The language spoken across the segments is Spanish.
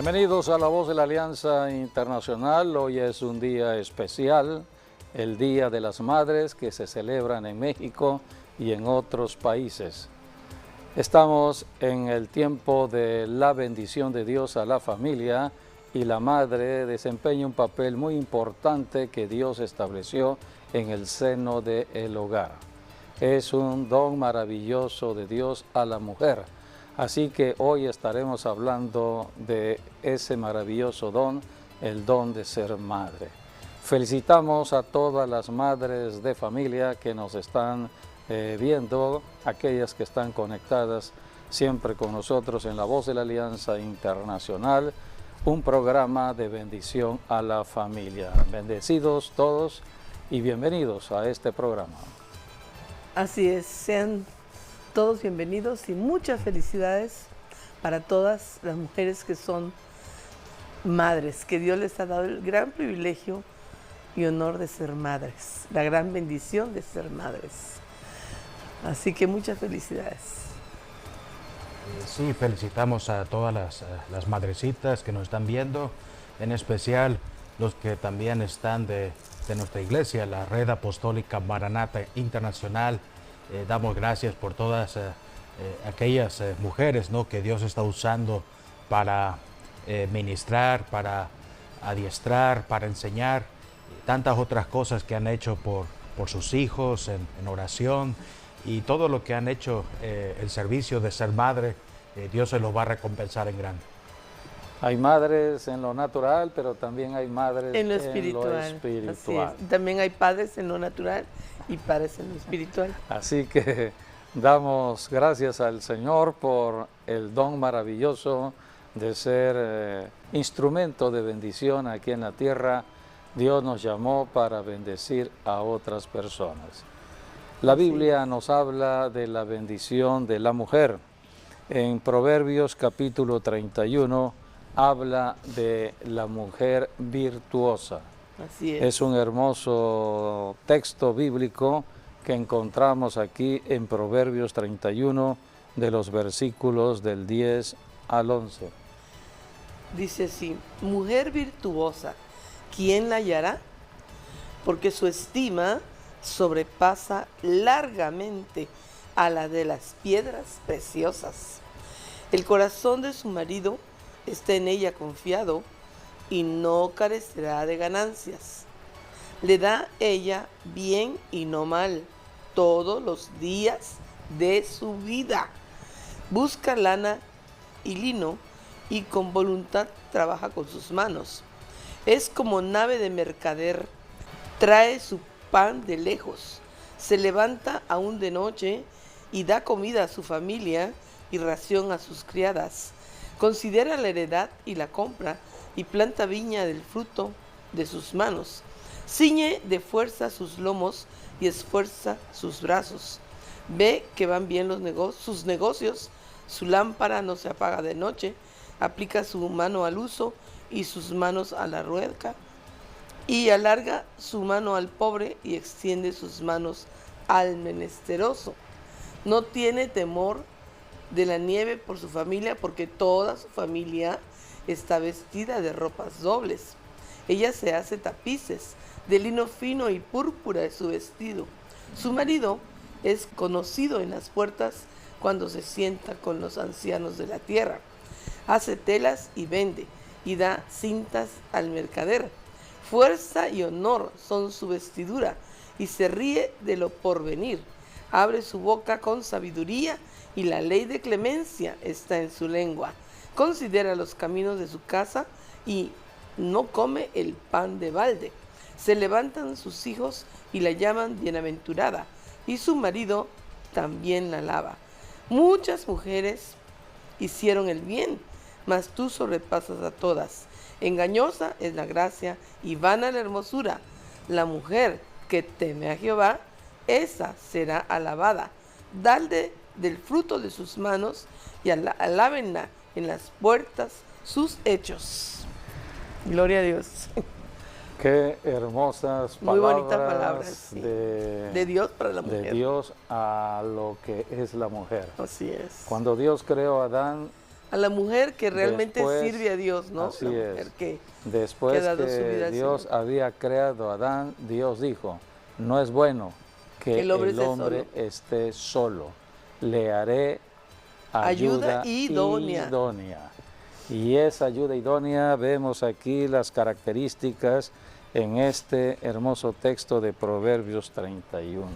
Bienvenidos a La Voz de la Alianza Internacional. Hoy es un día especial, el Día de las Madres, que se celebran en México y en otros países. Estamos en el tiempo de la bendición de Dios a la familia, y la madre desempeña un papel muy importante que Dios estableció en el seno del hogar. Es un don maravilloso de Dios a la mujer. Así que hoy estaremos hablando de ese maravilloso don, el don de ser madre. Felicitamos a todas las madres de familia que nos están viendo, aquellas que están conectadas siempre con nosotros en La Voz de la Alianza Internacional, un programa de bendición a la familia. Bendecidos todos y bienvenidos a este programa. Así es, sean todos bienvenidos y muchas felicidades para todas las mujeres que son madres, que Dios les ha dado el gran privilegio y honor de ser madres, la gran bendición de ser madres. Así que muchas felicidades. Sí, felicitamos a todas las madrecitas que nos están viendo, en especial los que también están de nuestra iglesia, la Red Apostólica Maranata Internacional. Damos gracias por todas aquellas mujeres, ¿no?, que Dios está usando para ministrar, para adiestrar, para enseñar, tantas otras cosas que han hecho por sus hijos en oración, y todo lo que han hecho, el servicio de ser madre, Dios se los va a recompensar en grande. Hay madres en lo natural, pero también hay madres en lo espiritual. Así es. También hay padres en lo natural y padres en lo espiritual. Así que damos gracias al Señor por el don maravilloso de ser instrumento de bendición aquí en la tierra. Dios nos llamó para bendecir a otras personas. La Biblia nos habla de la bendición de la mujer. En Proverbios capítulo 31 habla de la mujer virtuosa. Así es. Es un hermoso texto bíblico que encontramos aquí en Proverbios 31, de los versículos del 10 al 11. Dice así: mujer virtuosa, ¿quién la hallará? Porque su estima sobrepasa largamente a la de las piedras preciosas. El corazón de su marido está en ella confiado y no carecerá de ganancias. Le da ella bien y no mal todos los días de su vida. Busca lana y lino y con voluntad trabaja con sus manos. Es como nave de mercader, trae su pan de lejos, se levanta aún de noche y da comida a su familia y ración a sus criadas. Considera la heredad y la compra y planta viña del fruto de sus manos. Ciñe de fuerza sus lomos y esfuerza sus brazos. Ve que van bien sus negocios, su lámpara no se apaga de noche, aplica su mano al uso y sus manos a la rueca, y alarga su mano al pobre y extiende sus manos al menesteroso. No tiene temor de la nieve por su familia, porque toda su familia está vestida de ropas dobles. Ella se hace tapices de lino fino y púrpura de su vestido. Su marido es conocido en las puertas cuando se sienta con los ancianos de la tierra. Hace telas y vende, y da cintas al mercader. Fuerza y honor son su vestidura, y se ríe de lo porvenir. Abre su boca con sabiduría, y la ley de clemencia está en su lengua. Considera los caminos de su casa, y no come el pan de balde. Se levantan sus hijos y la llaman bienaventurada, y su marido también la alaba. Muchas mujeres hicieron el bien, mas tú sobrepasas a todas. Engañosa es la gracia y vana la hermosura. La mujer que teme a Jehová, esa será alabada. Dale del fruto de sus manos y alábenla en las puertas sus hechos. Gloria a Dios. Qué hermosas palabras. Muy bonita palabra, sí. de Dios para la mujer. De Dios a lo que es la mujer. Así es. Cuando Dios creó a Adán, A la mujer que realmente Después, sirve a Dios, ¿no? así La mujer es. que Después ha dado su vida que al Dios Señor. había creado a Adán, Dios dijo, no es bueno que el hombre el esté hombre solo. esté solo. Le haré Ayuda ayuda idónea. idónea. Y esa ayuda idónea vemos aquí las características en este hermoso texto de Proverbios 31.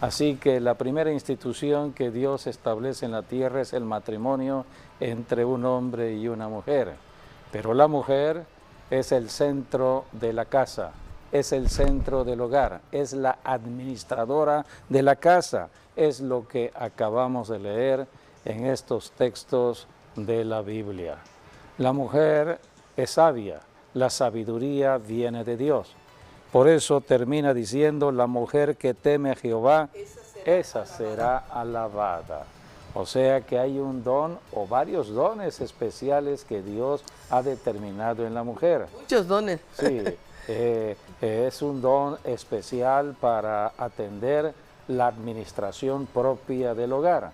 Así que la primera institución que Dios establece en la tierra es el matrimonio entre un hombre y una mujer. Pero la mujer es el centro de la casa, es el centro del hogar, es la administradora de la casa. Es lo que acabamos de leer en estos textos de la Biblia. La mujer es sabia, la sabiduría viene de Dios. Por eso termina diciendo, la mujer que teme a Jehová, esa será alabada. O sea que hay un don o varios dones especiales que Dios ha determinado en la mujer. Muchos dones. Sí, es un don especial para atender la administración propia del hogar.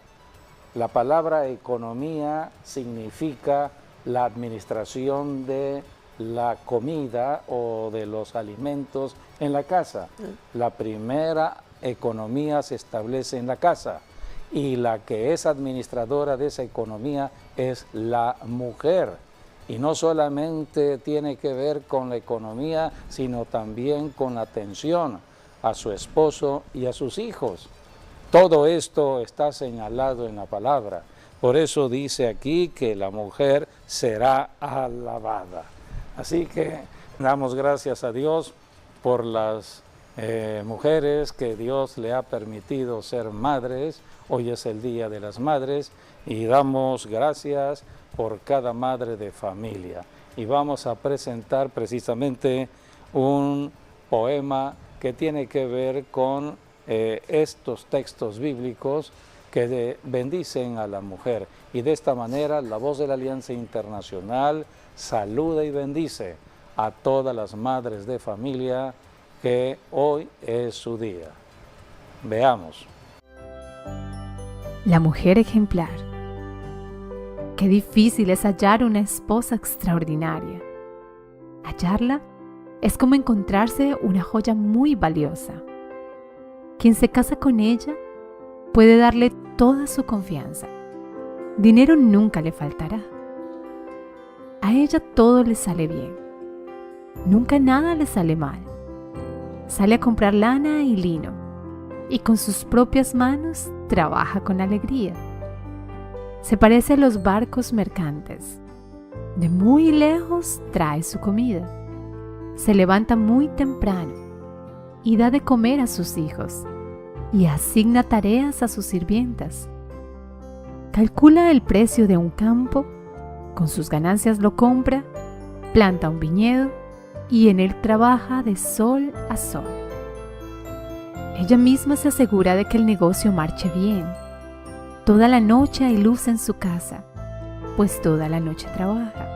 La palabra economía significa la administración de la comida o de los alimentos en la casa. La primera economía se establece en la casa y la que es administradora de esa economía es la mujer. Y no solamente tiene que ver con la economía, sino también con la atención a su esposo y a sus hijos. Todo esto está señalado en la palabra. Por eso dice aquí que la mujer será alabada. Así que damos gracias a Dios por las mujeres que Dios le ha permitido ser madres. Hoy es el Día de las Madres y damos gracias por cada madre de familia. Y vamos a presentar precisamente un poema que tiene que ver con estos textos bíblicos que bendicen a la mujer. Y de esta manera la Voz de la Alianza Internacional saluda y bendice a todas las madres de familia que hoy es su día. Veamos. La mujer ejemplar. Qué difícil es hallar una esposa extraordinaria. Hallarla es como encontrarse una joya muy valiosa. Quien se casa con ella puede darle toda su confianza. Dinero nunca le faltará. A ella todo le sale bien. Nunca nada le sale mal. Sale a comprar lana y lino y con sus propias manos trabaja con alegría. Se parece a los barcos mercantes. De muy lejos trae su comida. Se levanta muy temprano y da de comer a sus hijos y asigna tareas a sus sirvientas. Calcula el precio de un campo, con sus ganancias lo compra, planta un viñedo y en él trabaja de sol a sol. Ella misma se asegura de que el negocio marche bien. Toda la noche hay luz en su casa, pues toda la noche trabaja.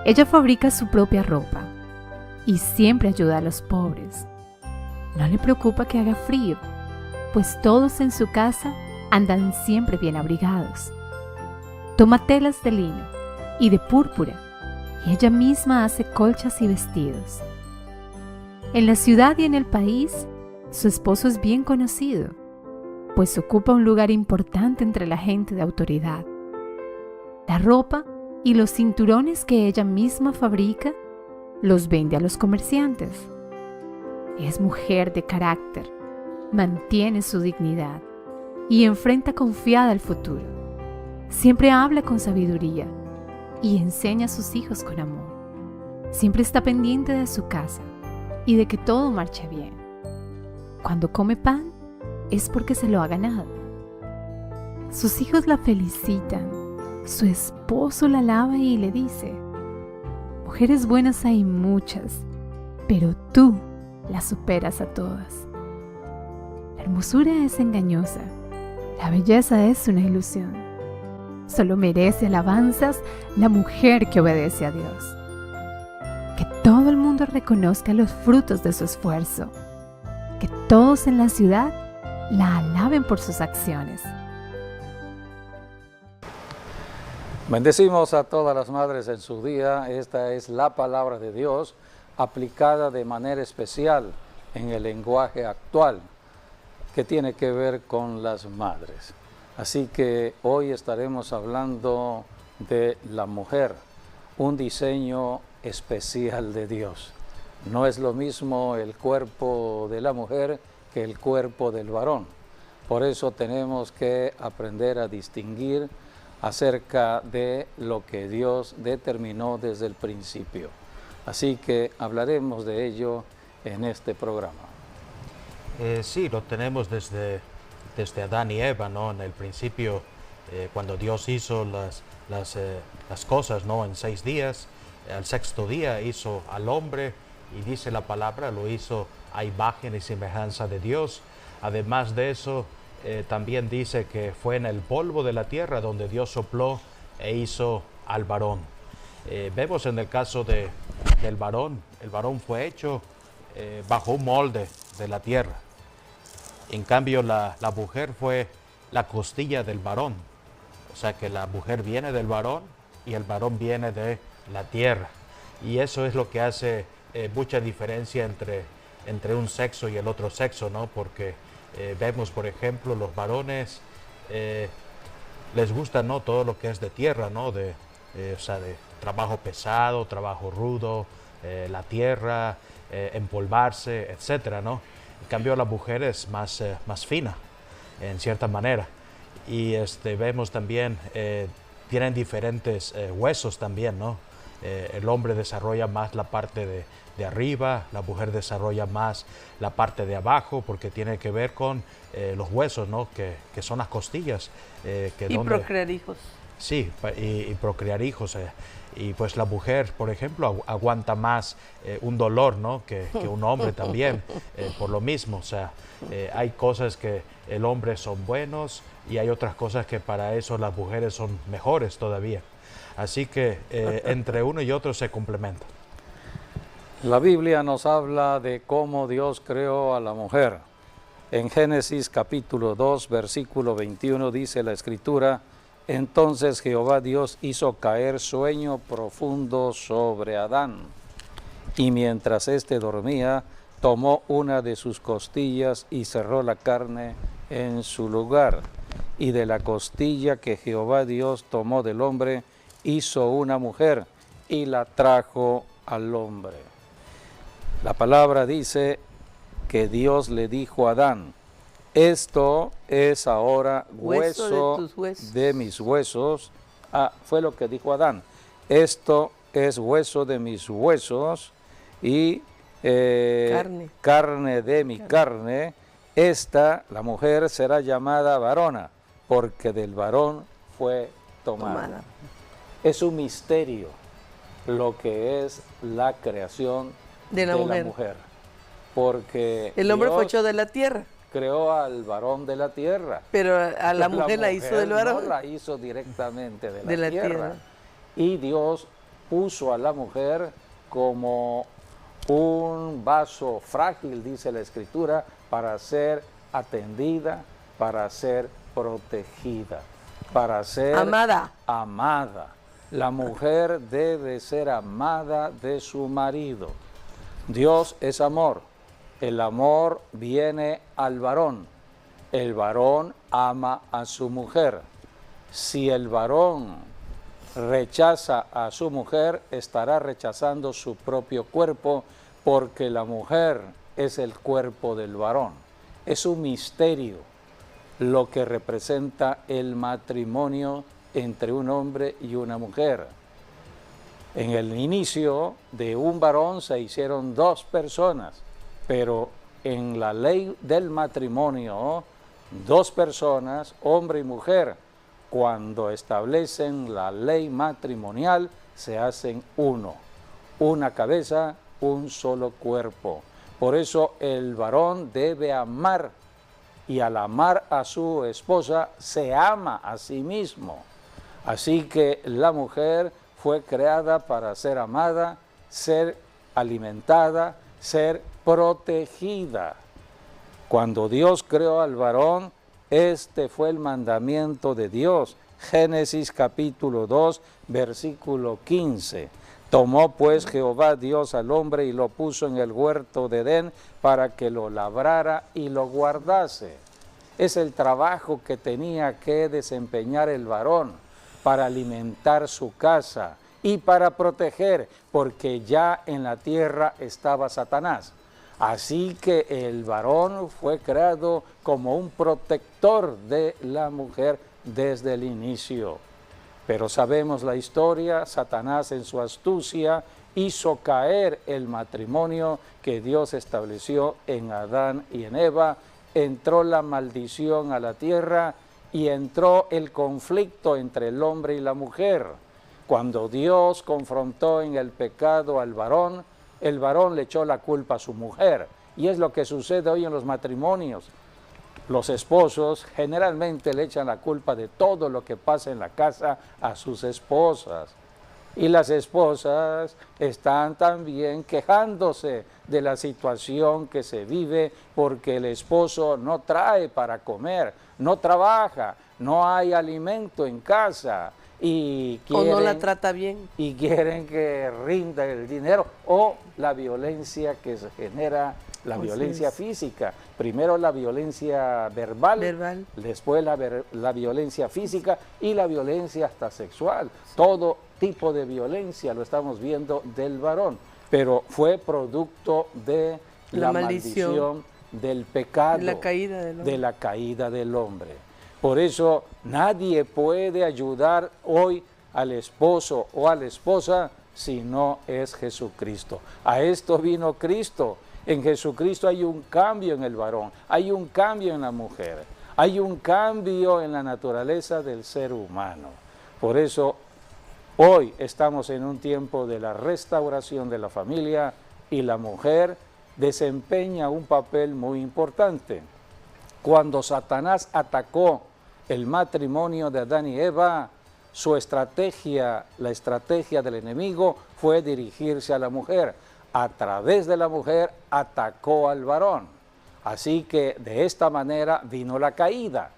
Ella fabrica su propia ropa y siempre ayuda a los pobres. No le preocupa que haga frío, pues todos en su casa andan siempre bien abrigados. Toma telas de lino y de púrpura y ella misma hace colchas y vestidos. En la ciudad y en el país, su esposo es bien conocido, pues ocupa un lugar importante entre la gente de autoridad. La ropa y los cinturones que ella misma fabrica los vende a los comerciantes. Es mujer de carácter, mantiene su dignidad y enfrenta confiada el futuro. Siempre habla con sabiduría y enseña a sus hijos con amor. Siempre está pendiente de su casa y de que todo marche bien. Cuando come pan es porque se lo ha ganado. Sus hijos la felicitan, su esposo la alaba y le dice: mujeres buenas hay muchas, pero tú las superas a todas. La hermosura es engañosa, la belleza es una ilusión. Solo merece alabanzas la mujer que obedece a Dios. Que todo el mundo reconozca los frutos de su esfuerzo. Que todos en la ciudad la alaben por sus acciones. Bendecimos a todas las madres en su día. Esta es la palabra de Dios aplicada de manera especial en el lenguaje actual que tiene que ver con las madres. Así que hoy estaremos hablando de la mujer, un diseño especial de Dios. No es lo mismo el cuerpo de la mujer que el cuerpo del varón. Por eso tenemos que aprender a distinguir acerca de lo que Dios determinó desde el principio. Así que hablaremos de ello en este programa. Sí, lo tenemos desde Adán y Eva, ¿no? En el principio, cuando Dios hizo las cosas, ¿no? En 6 días, al sexto día hizo al hombre, y dice la palabra, lo hizo a imagen y semejanza de Dios. Además de eso, también dice que fue en el polvo de la tierra donde Dios sopló e hizo al varón. Vemos en el caso del varón, el varón fue hecho bajo un molde de la tierra. En cambio, la mujer fue la costilla del varón. O sea que la mujer viene del varón y el varón viene de la tierra. Y eso es lo que hace mucha diferencia entre un sexo y el otro sexo, ¿no? Porque vemos, por ejemplo, los varones les gusta, ¿no? Todo lo que es de tierra, ¿no? O sea, de trabajo pesado, trabajo rudo, la tierra, empolvarse, etcétera, ¿no? En cambio, la mujer es más fina, en cierta manera. Y vemos también, tienen diferentes huesos también, ¿no? El hombre desarrolla más la parte de arriba, la mujer desarrolla más la parte de abajo, porque tiene que ver con los huesos, ¿no? Que son las costillas. Procrear hijos. Sí, y procrear hijos. Y pues la mujer, por ejemplo, aguanta más un dolor, ¿no? que un hombre también, por lo mismo. O sea, hay cosas que el hombre son buenos y hay otras cosas que para eso las mujeres son mejores todavía. Así que entre uno y otro se complementan. La Biblia nos habla de cómo Dios creó a la mujer. En Génesis capítulo 2, versículo 21 dice la Escritura: entonces Jehová Dios hizo caer sueño profundo sobre Adán, y mientras éste dormía, tomó una de sus costillas y cerró la carne en su lugar. Y de la costilla que Jehová Dios tomó del hombre, hizo una mujer y la trajo al hombre. La palabra dice que Dios le dijo a Adán: esto es ahora hueso de mis huesos. Fue lo que dijo Adán. Esto es hueso de mis huesos y carne de mi carne. Esta, la mujer, será llamada varona, porque del varón fue tomada. Es un misterio lo que es la creación de la mujer. Porque el hombre Dios fue hecho de la tierra. Creó al varón de la tierra. Pero a la mujer la hizo del varón. No la hizo directamente de la tierra. Y Dios puso a la mujer como un vaso frágil, dice la Escritura, para ser atendida, para ser protegida, para ser amada. La mujer debe ser amada de su marido. Dios es amor. El amor viene al varón. El varón ama a su mujer. Si el varón rechaza a su mujer, estará rechazando su propio cuerpo, porque la mujer es el cuerpo del varón. Es un misterio lo que representa el matrimonio entre un hombre y una mujer. En el inicio de un varón se hicieron 2 personas, pero en la ley del matrimonio, 2 personas, hombre y mujer, cuando establecen la ley matrimonial, se hacen uno, una cabeza, un solo cuerpo. Por eso el varón debe amar, y al amar a su esposa, se ama a sí mismo. Así que la mujer fue creada para ser amada, ser alimentada, ser protegida. Cuando Dios creó al varón, este fue el mandamiento de Dios. Génesis capítulo 2, versículo 15. Tomó pues Jehová Dios al hombre y lo puso en el huerto de Edén para que lo labrara y lo guardase. Es el trabajo que tenía que desempeñar el varón para alimentar su casa y para proteger, porque ya en la tierra estaba Satanás. Así que el varón fue creado como un protector de la mujer desde el inicio. Pero sabemos la historia, Satanás en su astucia hizo caer el matrimonio que Dios estableció en Adán y en Eva, entró la maldición a la tierra y entró el conflicto entre el hombre y la mujer. Cuando Dios confrontó en el pecado al varón, el varón le echó la culpa a su mujer. Y es lo que sucede hoy en los matrimonios. Los esposos generalmente le echan la culpa de todo lo que pasa en la casa a sus esposas. Y las esposas están también quejándose de la situación que se vive porque el esposo no trae para comer, no trabaja, no hay alimento en casa y quieren, o no la trata bien. Y quieren que rinda el dinero o la violencia que se genera. La violencia física, primero la violencia verbal, después la violencia física y la violencia hasta sexual. Todo tipo de violencia lo estamos viendo del varón, pero fue producto de la maldición del pecado, de la caída del hombre. Por eso nadie puede ayudar hoy al esposo o a la esposa si no es Jesucristo. A esto vino Cristo. En Jesucristo hay un cambio en el varón, hay un cambio en la mujer, hay un cambio en la naturaleza del ser humano. Por eso hoy estamos en un tiempo de la restauración de la familia y la mujer desempeña un papel muy importante. Cuando Satanás atacó el matrimonio de Adán y Eva, su estrategia, la estrategia del enemigo fue dirigirse a la mujer. A través de la mujer atacó al varón. Así que de esta manera vino la caída.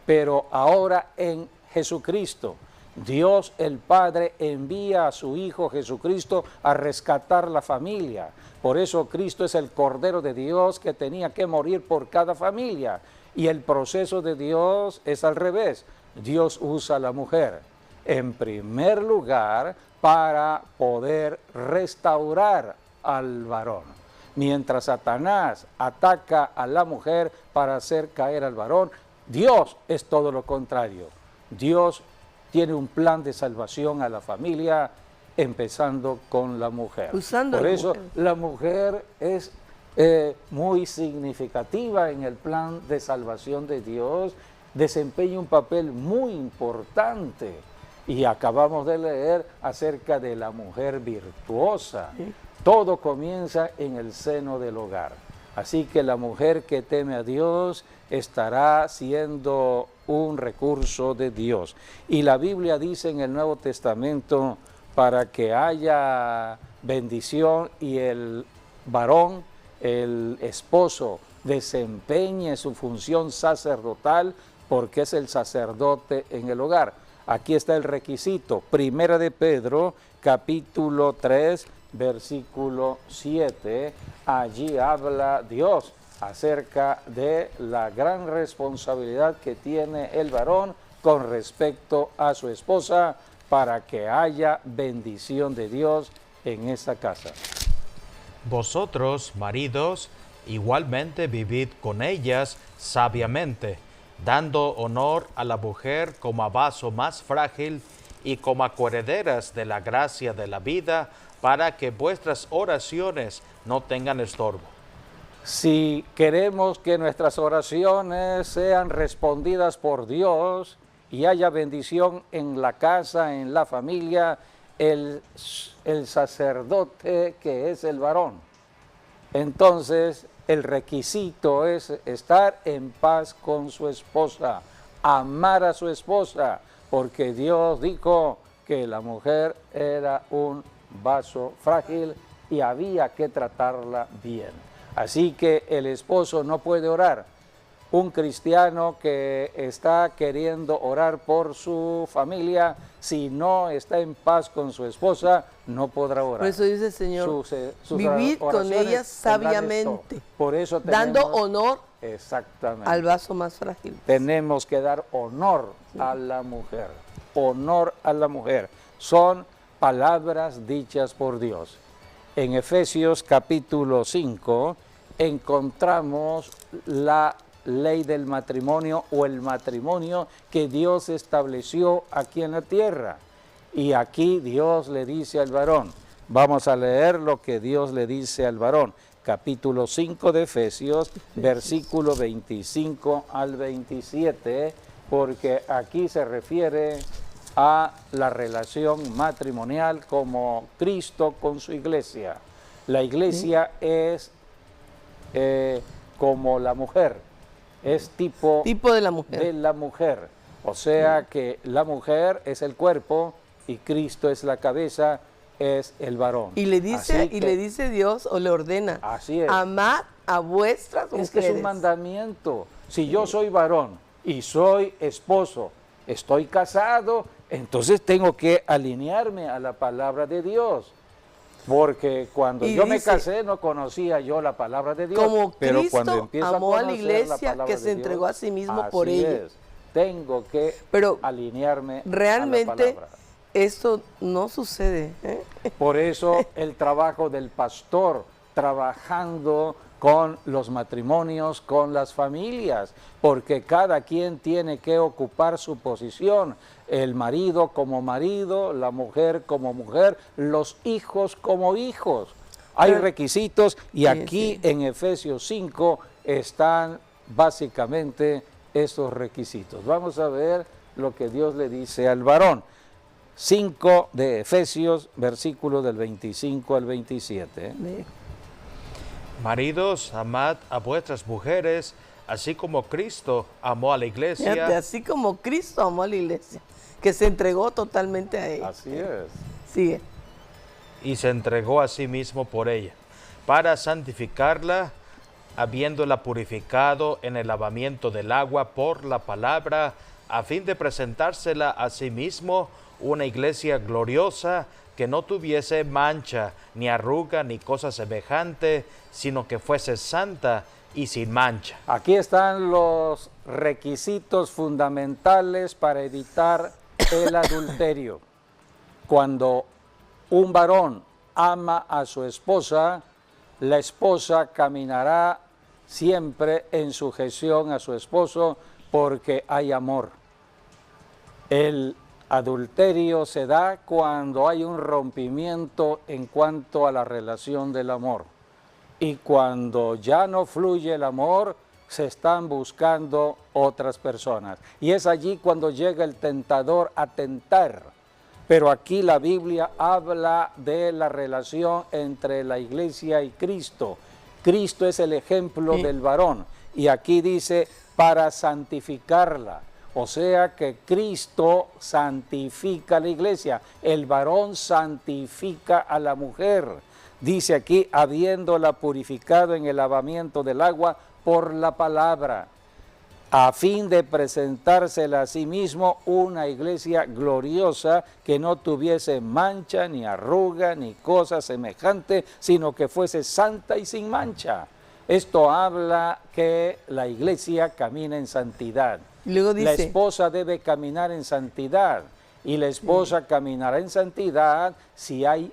Pero ahora en Jesucristo, Dios el Padre envía a su Hijo Jesucristo a rescatar la familia. Por eso Cristo es el Cordero de Dios que tenía que morir por cada familia. Y el proceso de Dios es al revés. Dios usa a la mujer, en primer lugar, para poder restaurar al varón. Mientras Satanás ataca a la mujer para hacer caer al varón, Dios es todo lo contrario. Dios tiene un plan de salvación a la familia, empezando con la mujer. Por eso la mujer es muy significativa en el plan de salvación de Dios, desempeña un papel muy importante. Y acabamos de leer acerca de la mujer virtuosa. ¿Sí? Todo comienza en el seno del hogar. Así que la mujer que teme a Dios estará siendo un recurso de Dios. Y la Biblia dice en el Nuevo Testamento, para que haya bendición y el varón, el esposo, desempeñe su función sacerdotal, porque es el sacerdote en el hogar. Aquí está el requisito, Primera de Pedro, capítulo 3, versículo 7, allí habla Dios acerca de la gran responsabilidad que tiene el varón con respecto a su esposa para que haya bendición de Dios en esa casa. Vosotros, maridos, igualmente vivid con ellas sabiamente, dando honor a la mujer como a vaso más frágil y como a coherederas de la gracia de la vida, para que vuestras oraciones no tengan estorbo. Si queremos que nuestras oraciones sean respondidas por Dios y haya bendición en la casa, en la familia, el sacerdote que es el varón. Entonces, el requisito es estar en paz con su esposa, amar a su esposa, porque Dios dijo que la mujer era un vaso frágil y había que tratarla bien. Así que el esposo no puede orar un cristiano que está queriendo orar por su familia, si no está en paz con su esposa, no podrá orar. Por eso dice el Señor, Sus vivir con oraciones ella tendrán sabiamente, esto. Por eso dando tenemos, honor exactamente, al vaso más frágil. tenemos que dar honor a la mujer. Honor a la mujer. Son palabras dichas por Dios. En Efesios capítulo 5 encontramos la ley del matrimonio o el matrimonio que Dios estableció aquí en la tierra. Y aquí Dios le dice al varón, vamos a leer lo que Dios le dice al varón, capítulo 5 de Efesios, versículo 25 al 27, porque aquí se refiere a la relación matrimonial como Cristo con su iglesia. La iglesia es como la mujer, es tipo de la mujer. de la mujer. O sea que la mujer es el cuerpo y Cristo es la cabeza, es el varón. Y le dice Dios, o le ordena, así es. amad a vuestras mujeres. Es que es un mandamiento. Si yo soy varón y soy esposo, estoy casado, entonces tengo que alinearme a la palabra de Dios. Porque cuando yo me casé no conocía yo la palabra de Dios. Como pero Cristo cuando empiezo amó a la conocer iglesia palabra que de se entregó a sí mismo así por ella. es. Tengo que Pero alinearme realmente a la palabra. esto no sucede. Por eso el trabajo del pastor, trabajando con los matrimonios, con las familias, porque cada quien tiene que ocupar su posición, el marido como marido, la mujer como mujer, los hijos como hijos. Hay requisitos y aquí en Efesios 5 están básicamente esos requisitos. Vamos a ver lo que Dios le dice al varón. 5 de Efesios, versículo del 25 al 27. Maridos, amad a vuestras mujeres, así como Cristo amó a la iglesia. Fíjate, así como Cristo amó a la iglesia, que se entregó totalmente a ella. Así es. Sigue. Y se entregó a sí mismo por ella, para santificarla, habiéndola purificado en el lavamiento del agua por la palabra, a fin de presentársela a sí mismo una iglesia gloriosa, que no tuviese mancha, ni arruga, ni cosa semejante, sino que fuese santa y sin mancha. Aquí están los requisitos fundamentales para evitar el adulterio. Cuando un varón ama a su esposa, la esposa caminará siempre en sujeción a su esposo porque hay amor. El adulterio se da cuando hay un rompimiento en cuanto a la relación del amor. Y cuando ya no fluye el amor, se están buscando otras personas. Y es allí cuando llega el tentador a tentar. Pero aquí la Biblia habla de la relación entre la iglesia y Cristo. Cristo es el ejemplo del varón. Y aquí dice, para santificarla. O sea que Cristo santifica a la iglesia, el varón santifica a la mujer. Dice aquí, habiéndola purificado en el lavamiento del agua por la palabra, a fin de presentársela a sí mismo una iglesia gloriosa que no tuviese mancha, ni arruga, ni cosa semejante, sino que fuese santa y sin mancha. Esto habla que la iglesia camina en santidad. Luego dice, la esposa debe caminar en santidad y la esposa caminará en santidad si hay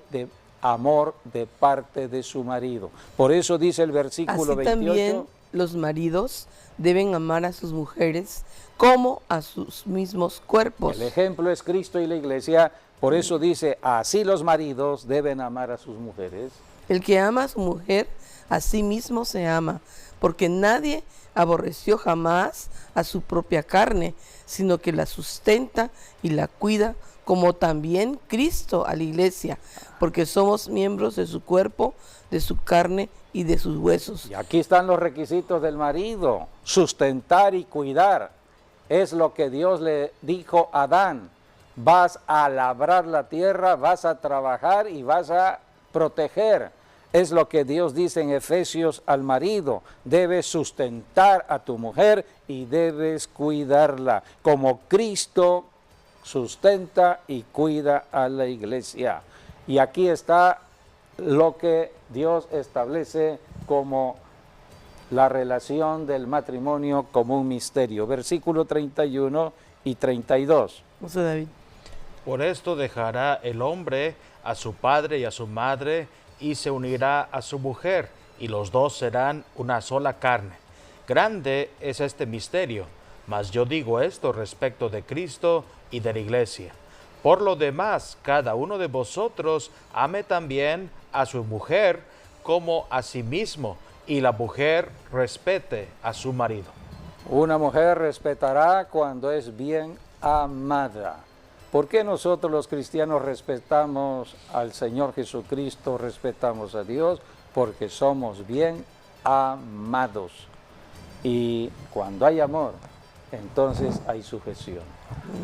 amor de parte de su marido. Por eso dice el versículo 28. También los maridos deben amar a sus mujeres como a sus mismos cuerpos. El ejemplo es Cristo y la iglesia. Por eso dice, así los maridos deben amar a sus mujeres. El que ama a su mujer, a sí mismo se ama, porque nadie aborreció jamás a su propia carne, sino que la sustenta y la cuida, como también Cristo a la iglesia, porque somos miembros de su cuerpo, de su carne y de sus huesos. Y aquí están los requisitos del marido: sustentar y cuidar. Es lo que Dios le dijo a Adán: vas a labrar la tierra, vas a trabajar y vas a proteger. Es lo que Dios dice en Efesios al marido: debes sustentar a tu mujer y debes cuidarla, como Cristo sustenta y cuida a la iglesia. Y aquí está lo que Dios establece como la relación del matrimonio como un misterio. Versículo 31 y 32. José David. Por esto dejará el hombre a su padre y a su madre, y se unirá a su mujer, y los dos serán una sola carne. Grande es este misterio, mas yo digo esto respecto de Cristo y de la iglesia. Por lo demás, cada uno de vosotros ame también a su mujer como a sí mismo, y la mujer respete a su marido. Una mujer respetará cuando es bien amada. ¿Por qué nosotros los cristianos respetamos al Señor Jesucristo, respetamos a Dios? Porque somos bien amados. Y cuando hay amor, entonces hay sujeción.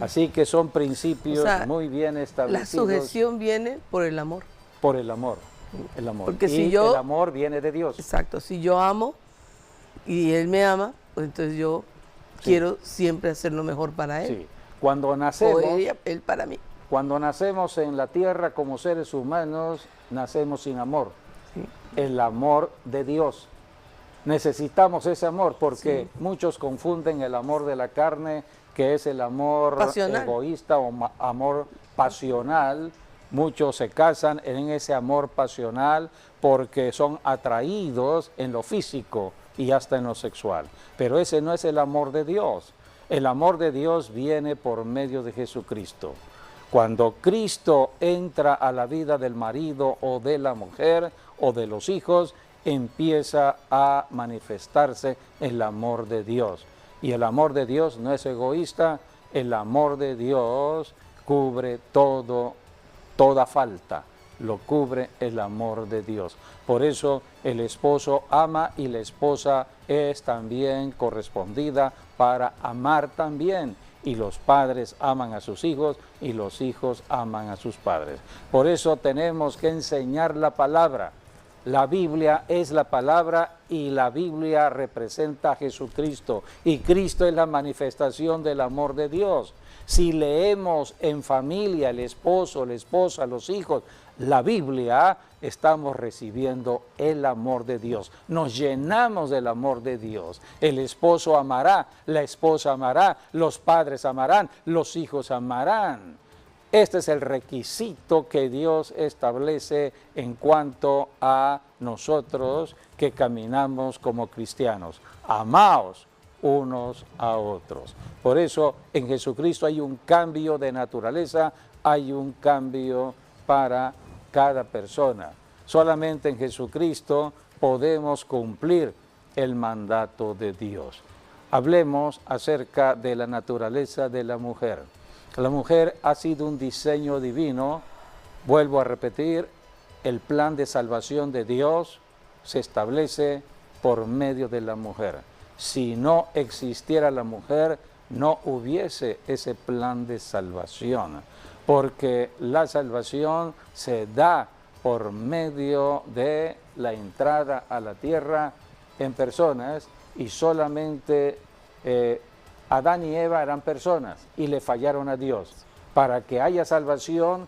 Así que son principios muy bien establecidos. La sujeción viene por el amor. Por el amor. El amor. Porque y el amor viene de Dios. Exacto. Si yo amo y Él me ama, pues entonces yo quiero siempre hacer lo mejor para Él. Sí. Cuando nacemos, Él para mí. Cuando nacemos en la tierra como seres humanos, nacemos sin amor. Sí. El amor de Dios. Necesitamos ese amor porque muchos confunden el amor de la carne, que es el amor pasional, egoísta o amor pasional. Muchos se casan en ese amor pasional porque son atraídos en lo físico y hasta en lo sexual. Pero ese no es el amor de Dios. El amor de Dios viene por medio de Jesucristo. Cuando Cristo entra a la vida del marido o de la mujer o de los hijos, empieza a manifestarse el amor de Dios. Y el amor de Dios no es egoísta, el amor de Dios cubre toda falta, lo cubre el amor de Dios. Por eso el esposo ama y la esposa es también correspondida para amar también. Y los padres aman a sus hijos y los hijos aman a sus padres. Por eso tenemos que enseñar la palabra. La Biblia es la palabra y la Biblia representa a Jesucristo. Y Cristo es la manifestación del amor de Dios. Si leemos en familia, el esposo, la esposa, los hijos, la Biblia, estamos recibiendo el amor de Dios. Nos llenamos del amor de Dios. El esposo amará, la esposa amará, los padres amarán, los hijos amarán. Este es el requisito que Dios establece en cuanto a nosotros que caminamos como cristianos. Amaos unos a otros. Por eso en Jesucristo hay un cambio de naturaleza, hay un cambio para cada persona. Solamente en Jesucristo podemos cumplir el mandato de Dios. Hablemos acerca de la naturaleza de la mujer. La mujer ha sido un diseño divino. Vuelvo a repetir, el plan de salvación de Dios se establece por medio de la mujer. Si no existiera la mujer, no hubiese ese plan de salvación, porque la salvación se da por medio de la entrada a la tierra en personas, y solamente Adán y Eva eran personas y le fallaron a Dios. Para que haya salvación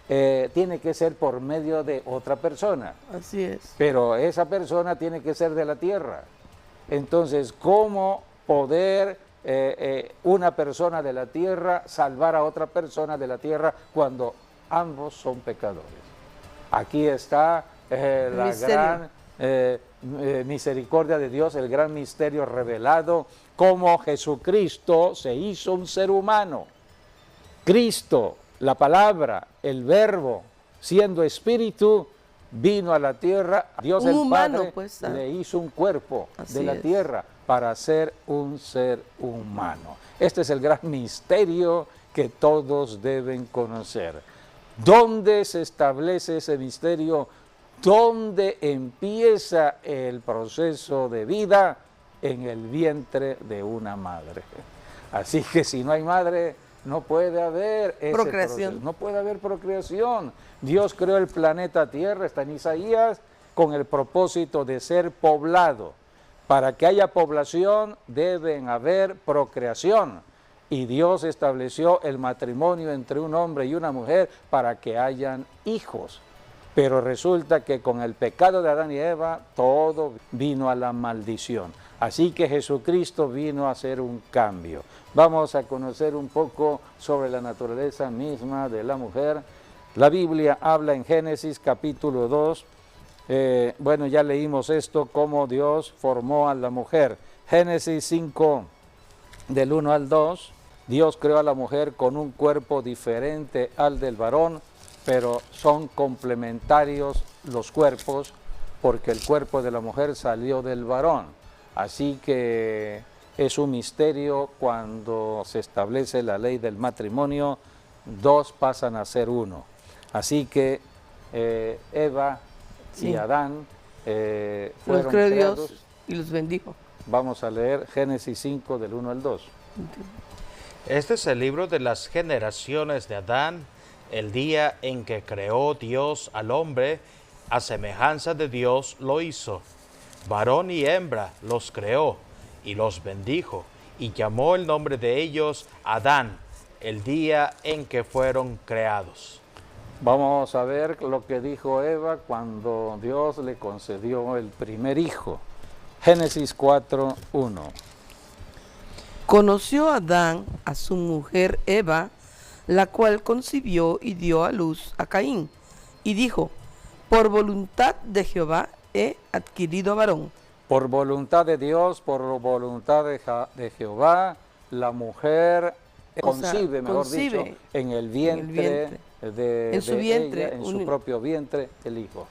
tiene que ser por medio de otra persona. Así es. Pero esa persona tiene que ser de la tierra. Entonces, ¿cómo poder una persona de la tierra salvar a otra persona de la tierra cuando ambos son pecadores? Aquí está la gran misericordia de Dios, el gran misterio revelado, cómo Jesucristo se hizo un ser humano. Cristo, la palabra, el verbo, siendo espíritu, vino a la tierra. Dios el Padre le hizo un cuerpo de la tierra para ser un ser humano. Este es el gran misterio que todos deben conocer. ¿Dónde se establece ese misterio? ¿Dónde empieza el proceso de vida? En el vientre de una madre. Así que si no hay madre, no puede haber ese procreación. No puede haber procreación. Dios creó el planeta Tierra, está en Isaías, con el propósito de ser poblado. Para que haya población deben haber procreación. Y Dios estableció el matrimonio entre un hombre y una mujer para que hayan hijos. Pero resulta que con el pecado de Adán y Eva todo vino a la maldición. Así que Jesucristo vino a hacer un cambio. Vamos a conocer un poco sobre la naturaleza misma de la mujer. La Biblia habla en Génesis capítulo 2. Bueno, ya leímos esto, cómo Dios formó a la mujer. Génesis 5, del 1 al 2. Dios creó a la mujer con un cuerpo diferente al del varón, pero son complementarios los cuerpos, porque el cuerpo de la mujer salió del varón. Así que es un misterio cuando se establece la ley del matrimonio, dos pasan a ser uno. Así que Eva y Adán fueron los creó creados. Dios y los bendijo. Vamos a leer Génesis 5 del 1 al 2. Este es el libro de las generaciones de Adán, el día en que creó Dios al hombre, a semejanza de Dios lo hizo. Varón y hembra los creó y los bendijo, y llamó el nombre de ellos Adán, el día en que fueron creados. Vamos a ver lo que dijo Eva cuando Dios le concedió el primer hijo. Génesis 4, 1. Conoció Adán a su mujer Eva, la cual concibió y dio a luz a Caín, y dijo, por voluntad de Jehová he adquirido varón. Por voluntad de Dios, por voluntad de Jehová, la mujer concibe, concibe dicho, en el vientre, en su vientre, ella, en su propio vientre, el hijo.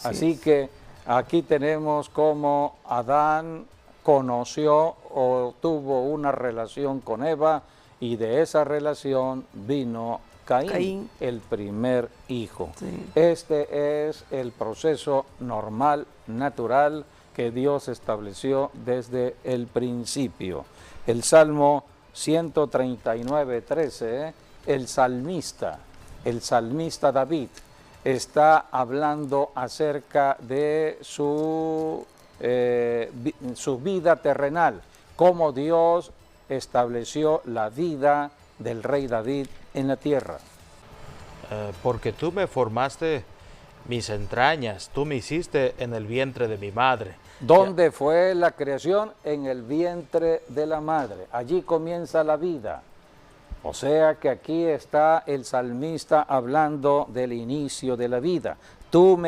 Así Así que aquí tenemos cómo Adán conoció o tuvo una relación con Eva, y de esa relación vino Caín, el primer hijo. Sí. Este es el proceso normal, natural, que Dios estableció desde el principio. El Salmo 139, 13, el salmista David está hablando acerca de su vida terrenal, cómo Dios estableció la vida del rey David en la tierra. Porque tú me formaste mis entrañas, tú me hiciste en el vientre de mi madre. ¿Dónde fue la creación? En el vientre de la madre. Allí comienza la vida. O sea que aquí está el salmista hablando del inicio de la vida. Tú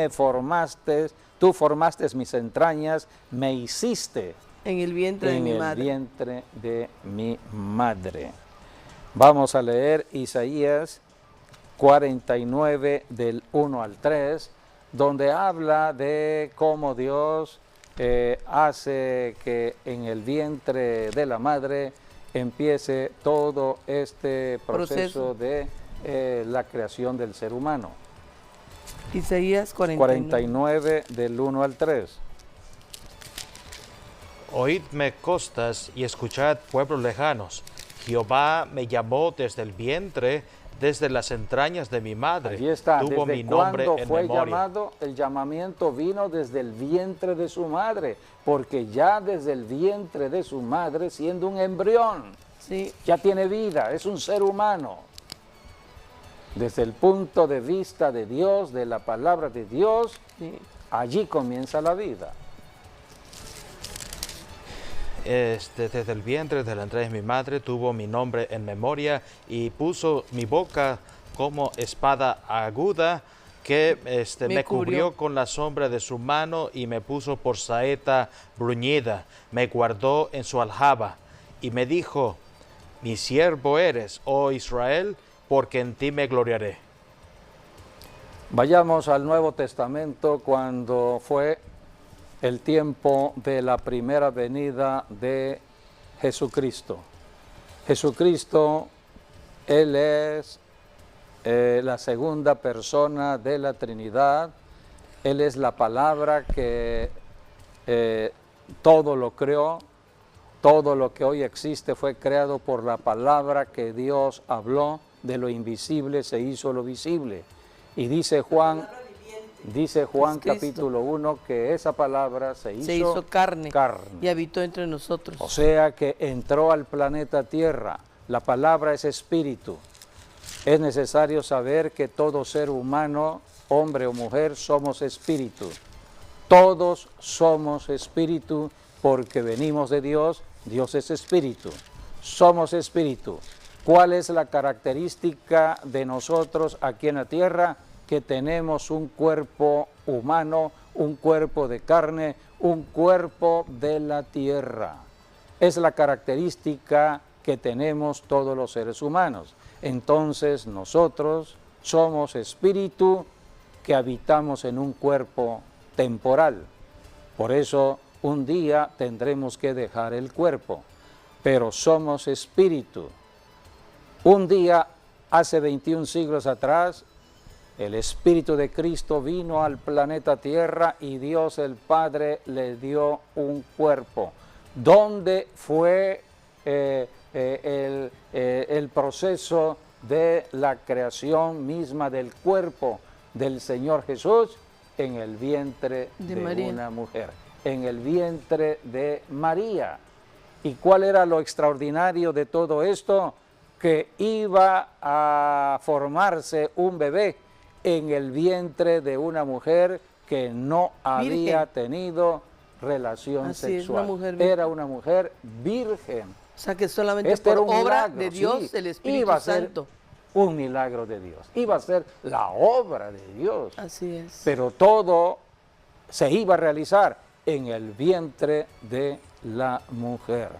formaste mis entrañas, me hiciste en el vientre de mi madre. En el vientre de mi madre. Vamos a leer Isaías 49 del 1 al 3, donde habla de cómo Dios hace que en el vientre de la madre empiece todo este proceso de la creación del ser humano. Isaías 49 del 1 al 3. Oídme costas y escuchad pueblos lejanos. Jehová me llamó desde el vientre, desde las entrañas de mi madre. Allí está. Tuvo ¿Desde mi nombre cuándo en fue memoria. llamado? El llamamiento vino desde el vientre de su madre, porque ya desde el vientre de su madre, siendo un embrión, Sí. ya tiene vida, es un ser humano. Desde el punto de vista de Dios, de la palabra de Dios, Sí. allí comienza la vida. Desde el vientre de la entraña de mi madre tuvo mi nombre en memoria y puso mi boca como espada aguda que me cubrió con la sombra de su mano y me puso por saeta bruñida. Me guardó en su aljaba y me dijo, mi siervo eres, oh Israel, porque en ti me gloriaré. Vayamos al Nuevo Testamento cuando fue el tiempo de la primera venida de Jesucristo. Jesucristo, Él es la segunda persona de la Trinidad. Él es la palabra que todo lo creó. Todo lo que hoy existe fue creado por la palabra que Dios habló. De lo invisible se hizo lo visible. Y dice Juan, Dice Juan Cristo. capítulo 1 que esa palabra se hizo carne carne. y habitó entre nosotros. O sea que entró al planeta Tierra. La palabra es espíritu. Es necesario saber que todo ser humano, hombre o mujer, somos espíritu. Todos somos espíritu porque venimos de Dios. Dios es espíritu. Somos espíritu. ¿Cuál es la característica de nosotros aquí en la tierra? Que tenemos un cuerpo humano, un cuerpo de carne, un cuerpo de la tierra. Es la característica que tenemos todos los seres humanos. Entonces nosotros somos espíritu que habitamos en un cuerpo temporal. Por eso un día tendremos que dejar el cuerpo, pero somos espíritu. Un día, hace 21 siglos atrás, el Espíritu de Cristo vino al planeta Tierra y Dios el Padre le dio un cuerpo. ¿Dónde fue el proceso de la creación misma del cuerpo del Señor Jesús? En el vientre de una mujer, en el vientre de María. ¿Y cuál era lo extraordinario de todo esto? Que iba a formarse un bebé en el vientre de una mujer que no había tenido relación sexual. Era una mujer virgen. O sea que solamente por obra de Dios, el Espíritu Santo. Un milagro de Dios. Iba a ser la obra de Dios. Así es. Pero todo se iba a realizar en el vientre de la mujer.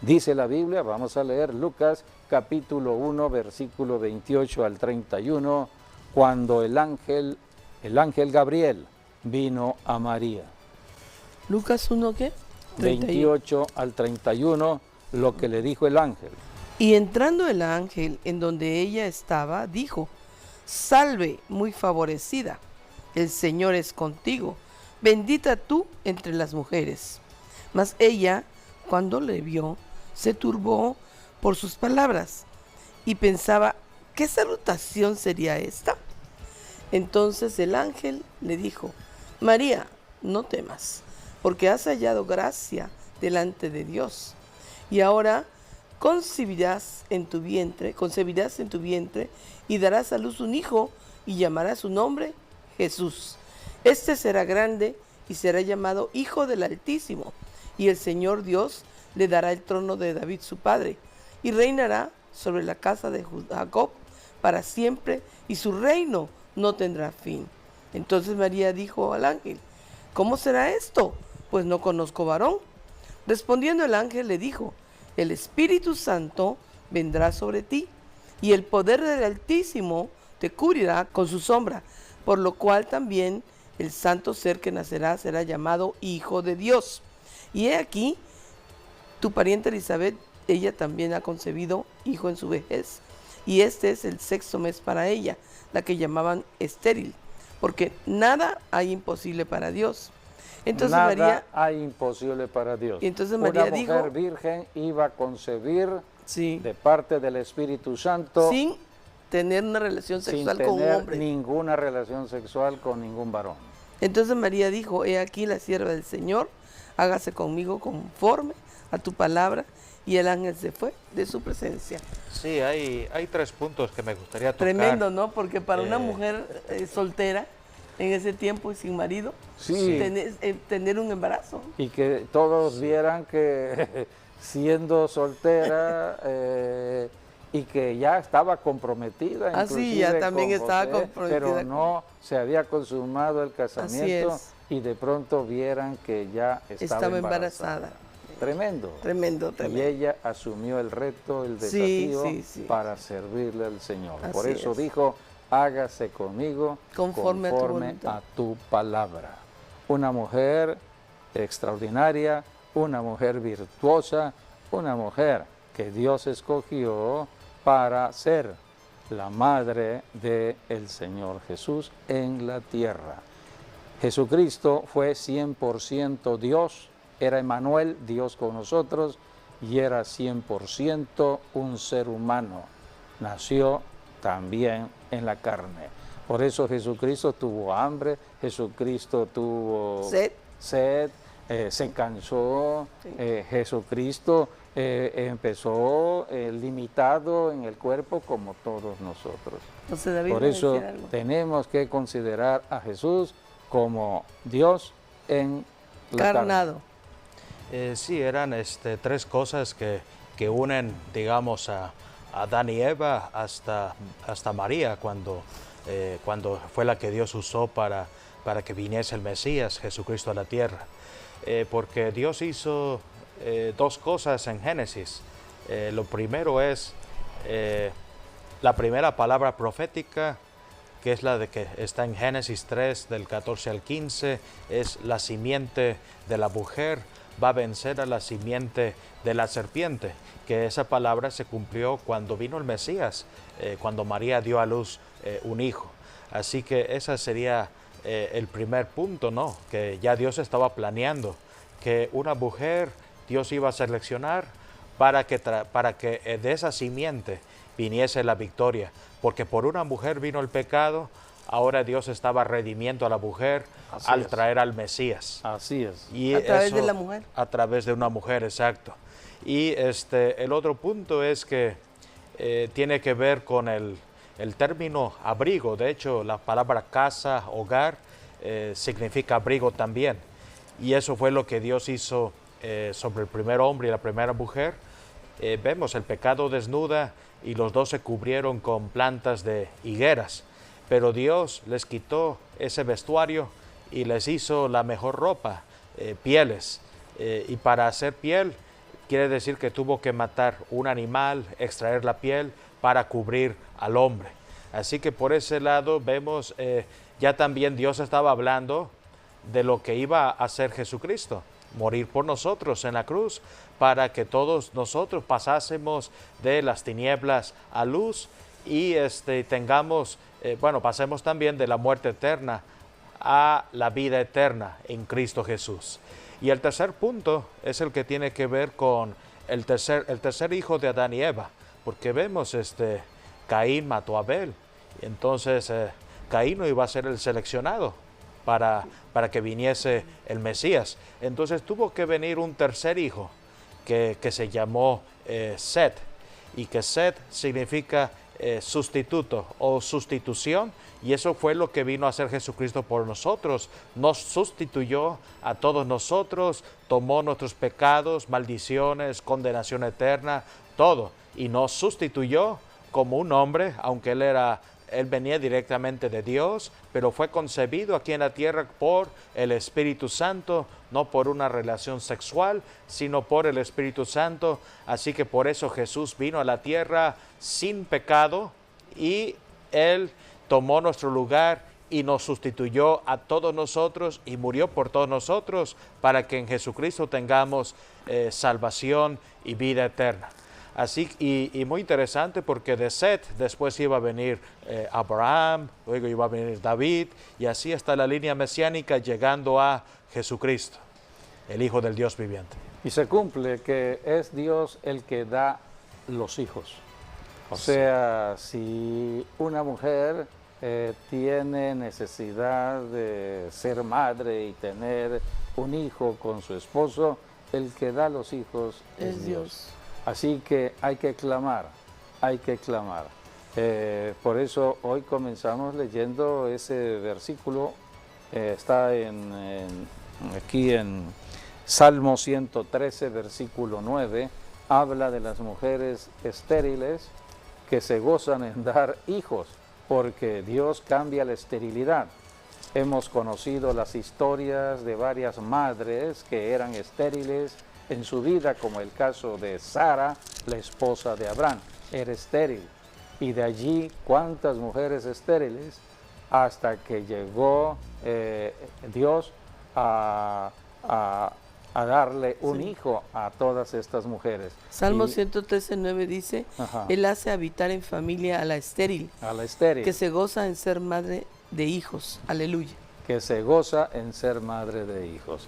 Dice la Biblia, vamos a leer Lucas capítulo 1, versículo 28 al 31, cuando el ángel Gabriel vino a María. Lucas 1, ¿qué? 28 al 31, lo que le dijo el ángel. Y entrando el ángel en donde ella estaba, dijo: Salve, muy favorecida, el Señor es contigo, bendita tú entre las mujeres. Mas ella, cuando le vio, se turbó por sus palabras y pensaba: ¿qué salutación sería esta? Entonces el ángel le dijo: María, no temas, porque has hallado gracia delante de Dios. Y ahora concebirás en tu vientre y darás a luz un hijo y llamarás su nombre Jesús. Este será grande y será llamado Hijo del Altísimo, y el Señor Dios le dará el trono de David su padre, y reinará sobre la casa de Jacob para siempre, y su reino no tendrá fin. Entonces María dijo al ángel: ¿cómo será esto? Pues no conozco varón. Respondiendo el ángel le dijo: el Espíritu Santo vendrá sobre ti, y el poder del Altísimo te cubrirá con su sombra, por lo cual también el santo ser que nacerá será llamado Hijo de Dios. Y he aquí, tu pariente Elizabeth, ella también ha concebido hijo en su vejez, y este es el 6º mes para ella, la que llamaban estéril, porque nada hay imposible para Dios. Entonces nada María hay imposible para Dios. Y entonces María una mujer virgen iba a concebir de parte del Espíritu Santo sin tener una relación sexual sin con un hombre. Ninguna relación sexual con ningún varón. Entonces María dijo: he aquí la sierva del Señor, hágase conmigo conforme a tu palabra. Y el ángel se fue de su presencia. Sí, hay 3 puntos que me gustaría tocar. Tremendo, ¿no? Porque para una mujer soltera en ese tiempo y sin marido, tener un embarazo. Y que todos vieran que siendo soltera y que ya estaba comprometida. Así, ya también estaba comprometida. Pero no se había consumado el casamiento y de pronto vieran que ya estaba embarazada. Tremendo. Tremendo. Y ella asumió el reto, el desafío para servirle al Señor. Por eso dijo: hágase conmigo conforme a tu palabra. Una mujer extraordinaria, una mujer virtuosa, una mujer que Dios escogió para ser la madre del Señor Jesús en la tierra. Jesucristo fue 100% Dios, era Emmanuel, Dios con nosotros, y era 100% un ser humano. Nació también en la carne. Por eso Jesucristo tuvo hambre, Jesucristo tuvo sed, se cansó, Sí. Jesucristo empezó limitado en el cuerpo como todos nosotros. Entonces David Por va a eso decir algo. tenemos que considerar a Jesús como Dios en la carne. Carnado. Sí, eran tres cosas que unen, digamos, a Adán y Eva hasta María, cuando fue la que Dios usó para que viniese el Mesías, Jesucristo, a la tierra. Porque Dios hizo dos cosas en Génesis. Lo primero es la primera palabra profética, que es la de que está en Génesis 3, del 14 al 15, es la simiente de la mujer va a vencer a la simiente de la serpiente, que esa palabra se cumplió cuando vino el Mesías, cuando María dio a luz un hijo. Así que ese sería el primer punto, ¿no? Que ya Dios estaba planeando que una mujer Dios iba a seleccionar para que de esa simiente viniese la victoria, porque por una mujer vino el pecado. Ahora Dios estaba redimiendo a la mujer al traer al Mesías. Así es. Y A través de la mujer. A través de una mujer, exacto. Y el otro punto es que tiene que ver con el término abrigo. De hecho, la palabra casa, hogar, significa abrigo también. Y eso fue lo que Dios hizo sobre el primer hombre y la primera mujer. Vemos el pecado desnuda y los dos se cubrieron con plantas de higueras. Pero Dios les quitó ese vestuario y les hizo la mejor ropa, pieles. Y para hacer piel quiere decir que tuvo que matar un animal, extraer la piel para cubrir al hombre. Así que por ese lado vemos, ya también Dios estaba hablando de lo que iba a hacer Jesucristo, morir por nosotros en la cruz, para que todos nosotros pasásemos de las tinieblas a luz y pasemos también de la muerte eterna a la vida eterna en Cristo Jesús. Y el tercer punto es el que tiene que ver con el tercer hijo de Adán y Eva, porque vemos Caín mató a Abel, entonces Caín no iba a ser el seleccionado para que viniese el Mesías. Entonces tuvo que venir un tercer hijo que se llamó Set, y que Set significa sustituto o sustitución, y eso fue lo que vino a hacer Jesucristo por nosotros. Nos sustituyó a todos nosotros, tomó nuestros pecados, maldiciones, condenación eterna, todo, y nos sustituyó como un hombre, aunque él venía directamente de Dios, pero fue concebido aquí en la tierra por el Espíritu Santo, no por una relación sexual, sino por el Espíritu Santo. Así que por eso Jesús vino a la tierra sin pecado, y Él tomó nuestro lugar y nos sustituyó a todos nosotros y murió por todos nosotros, para que en Jesucristo tengamos salvación y vida eterna. Así, y muy interesante, porque de Set después iba a venir Abraham, luego iba a venir David, y así está la línea mesiánica llegando a Jesucristo, el Hijo del Dios viviente. Y se cumple que es Dios el que da los hijos. O sea, si una mujer tiene necesidad de ser madre y tener un hijo con su esposo, el que da los hijos es Dios. Así que hay que clamar, hay que clamar. Por eso hoy comenzamos leyendo ese versículo, está aquí en Salmo 113, versículo 9, habla de las mujeres estériles que se gozan en dar hijos, porque Dios cambia la esterilidad. Hemos conocido las historias de varias madres que eran estériles en su vida, como el caso de Sara, la esposa de Abraham, era estéril. Y de allí, cuántas mujeres estériles, hasta que llegó Dios a darle un hijo a todas estas mujeres. Salmo 113:9 dice, Él hace habitar en familia a la estéril, que se goza en ser madre de hijos. Aleluya. Que se goza en ser madre de hijos.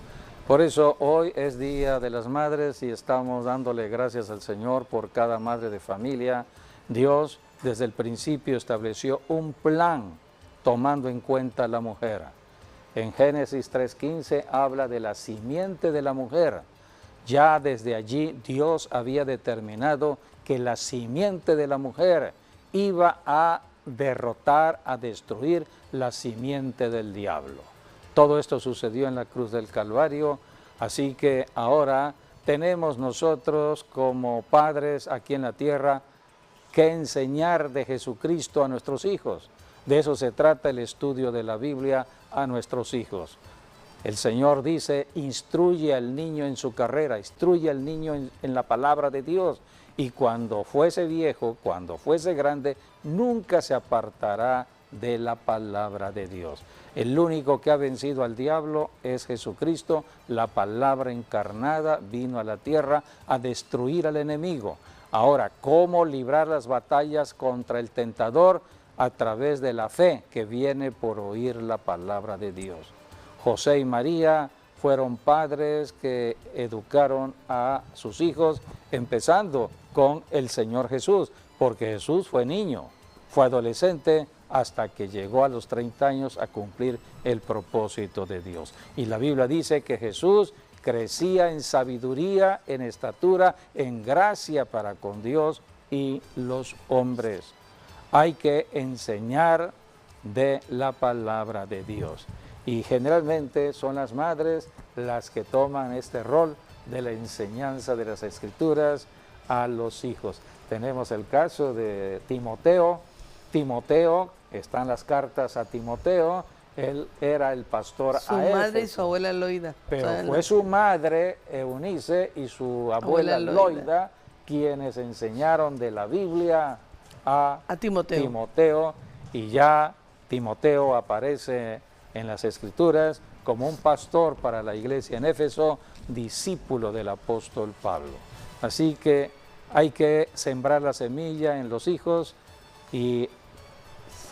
Por eso hoy es Día de las Madres y estamos dándole gracias al Señor por cada madre de familia. Dios desde el principio estableció un plan tomando en cuenta la mujer. En Génesis 3:15 habla de la simiente de la mujer. Ya desde allí Dios había determinado que la simiente de la mujer iba a derrotar, a destruir la simiente del diablo. Todo esto sucedió en la cruz del Calvario, así que ahora tenemos nosotros como padres aquí en la tierra que enseñar de Jesucristo a nuestros hijos. De eso se trata el estudio de la Biblia a nuestros hijos. El Señor dice, instruye al niño en su carrera, instruye al niño en la palabra de Dios, y cuando fuese viejo, cuando fuese grande, nunca se apartará de la palabra de Dios. El único que ha vencido al diablo es Jesucristo, la palabra encarnada vino a la tierra a destruir al enemigo. Ahora, ¿cómo librar las batallas contra el tentador? A través de la fe que viene por oír la palabra de Dios. José y María fueron padres que educaron a sus hijos, empezando con el Señor Jesús, porque Jesús fue niño, fue adolescente, hasta que llegó a los 30 años a cumplir el propósito de Dios. Y la Biblia dice que Jesús crecía en sabiduría, en estatura, en gracia para con Dios y los hombres. Hay que enseñar de la palabra de Dios. Y generalmente son las madres las que toman este rol de la enseñanza de las Escrituras a los hijos. Tenemos el caso de Timoteo. Timoteo, están las cartas a Timoteo, él era el pastor su a Éfeso. Madre y su abuela Loida. Pero O sea, fue su madre, Eunice, y su abuela Loida, quienes enseñaron de la Biblia a Timoteo, y ya Timoteo aparece en las Escrituras como un pastor para la iglesia en Éfeso, discípulo del apóstol Pablo. Así que hay que sembrar la semilla en los hijos y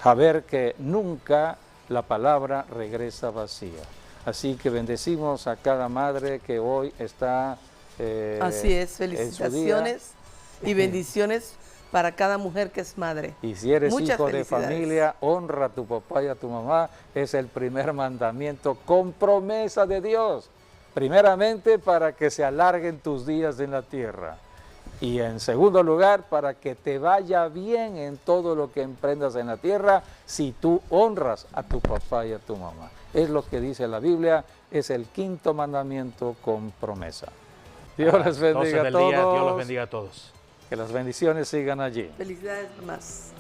saber que nunca la palabra regresa vacía. Así que bendecimos a cada madre que hoy está así es, felicitaciones y bendiciones para cada mujer que es madre. Y si eres Muchas hijo de familia, honra a tu papá y a tu mamá. Es el primer mandamiento con promesa de Dios. Primeramente, para que se alarguen tus días en la tierra. Y en segundo lugar, para que te vaya bien en todo lo que emprendas en la tierra, si tú honras a tu papá y a tu mamá. Es lo que dice la Biblia, es el quinto mandamiento con promesa. Dios les bendiga a todos. Dios los bendiga a todos. Que las bendiciones sigan allí. Felicidades más.